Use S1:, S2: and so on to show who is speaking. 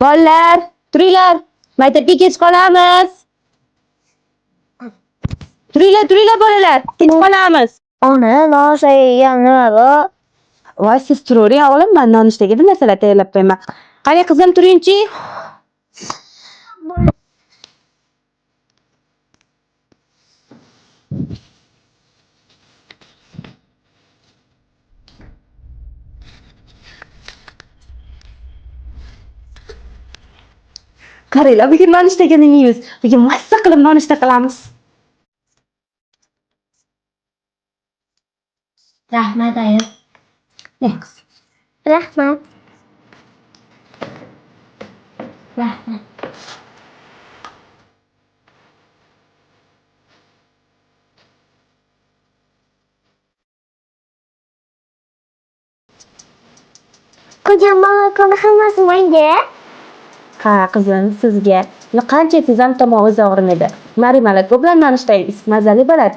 S1: Bolalar, turinglar. Maktabga kech qolamiz. Turinglar bolalar. Kech qolamiz.
S2: Ona, nonushta yegan nima bu?
S1: Voy, siz turavering o'g'lim, men nonushtaga bir narsalar tayyorlab qo'yaman. Qani qizim turingchi. Qaranglar, bugun nonushtaga nima yeymiz? Bugun mazza qilib nonushta qilamiz.
S2: Rahmat, ayol. Rahmat. Rahmat. Ko'chaman kuni hammasi menga.
S1: Ha, qizim, sizga. Qancha tezam tomog'ingiz og'rimaydi. Marimalar ko'p bilan nonushta yeysiz, mazali bo'ladi.